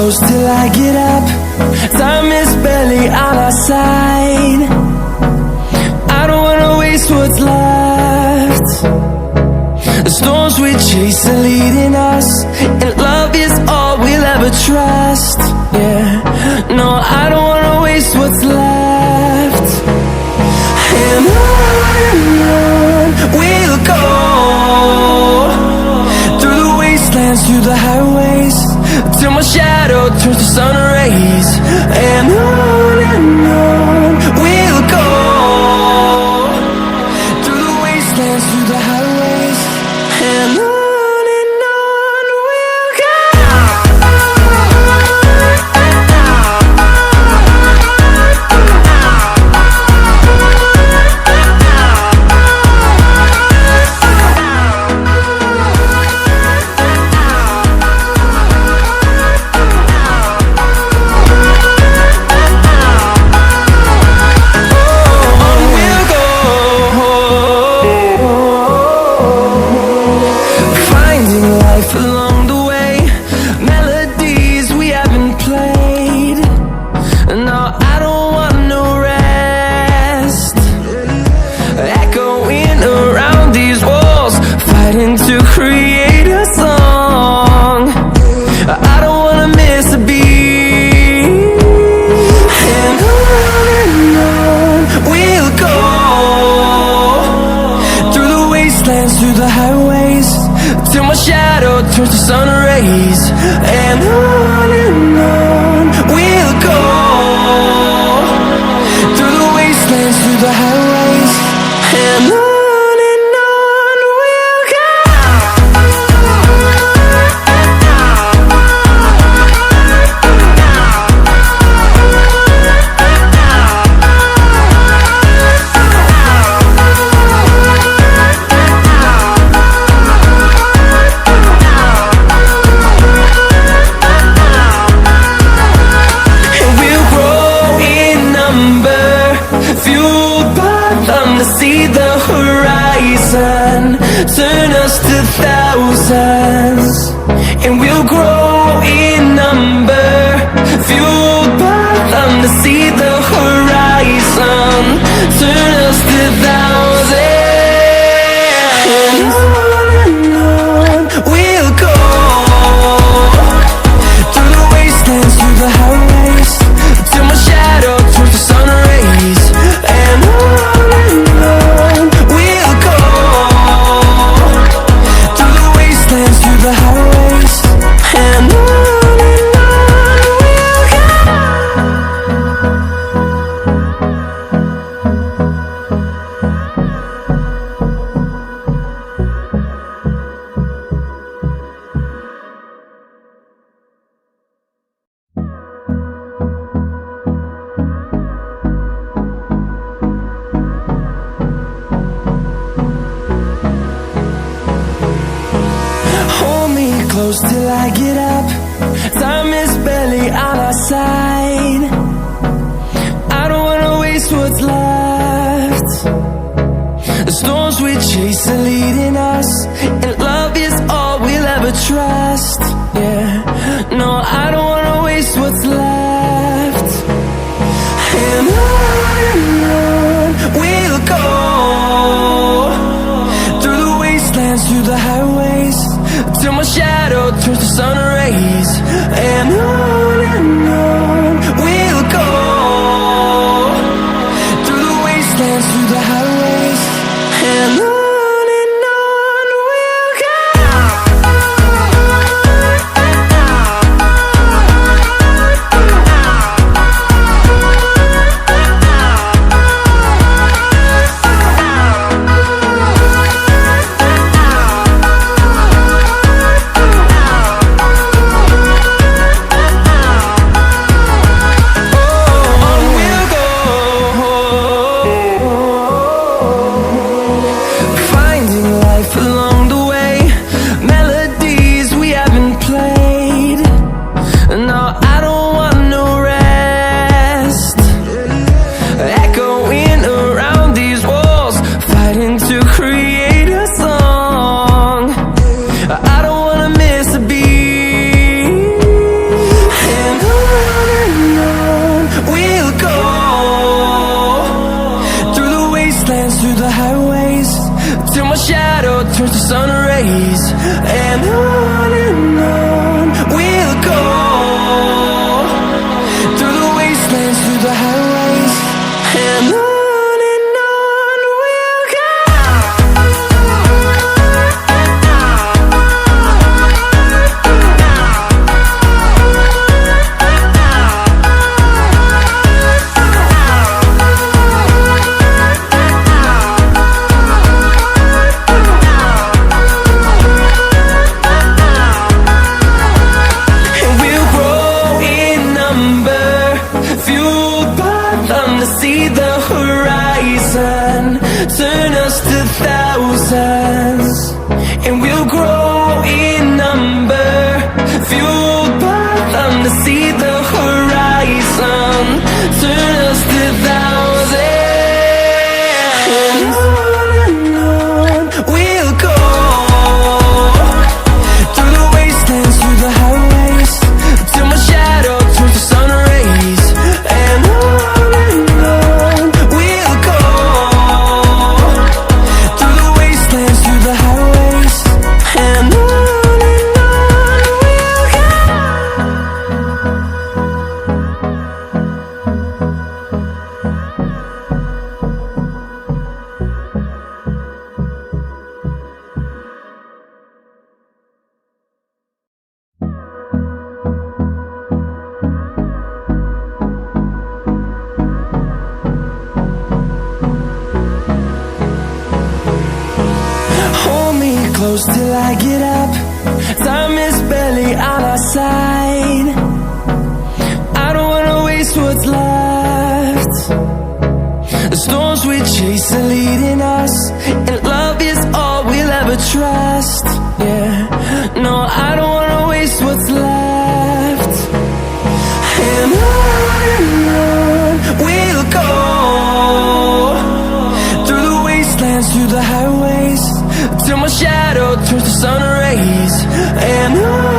close till I get up. Time is barely on our side. I don't wanna waste what's left. The storms we chase are leading us, and love is all we'll ever trust. Yeah, no, I don't wanna waste what's left. And on we'll go, through the wastelands, through the highways, till my shadow turns to sun rays. And on we'll go, through the wastelands, through the highways, and on we'll go. To create a song, I don't wanna miss a beat. And on we'll go, through the wastelands, through the highways, till my shadow turns to sun rays. And on we'll go, through the wastelands, through the highways, and on. See the horizon, turn us to thousands, and we'll grow in number, fueled by them to see the horizon, turn us to thousands. And on we'll go, through the wastelands, through the highways, till my shadow turns to sun rays. And on we'll go, through the wastelands, through the highways, and on we'll go. Hold me close till I get up. Time is barely on our side. I don't wanna waste what's left. The storms we chase are leading us, and love is all we'll ever trust. Yeah, no, I don't wanna waste what's left. And on we'll go, through the wastelands, through the highways, till my shadow turns to sun rays. And on we'll go, through the wastelands, through the highways, and on we'll go. shadow turns to sun rays. And on we'll go, through the wastelands, through the highways. And on we'll go. See the horizon turn us to thousands, and we'll grow in number, fueled by them. To see the horizon turn us to thousands, and on we'll go, through the wastelands, through the highways, till my shadow turns to sun rays. And close till I get up. Time is barely on our side. I don't wanna waste what's left. The storms we chase are leading us, and love is all we'll ever trust. Yeah, no, I don't wanna waste what's left. And on we'll go, through the wastelands, through the highways, till my shadow turns to sun rays. And on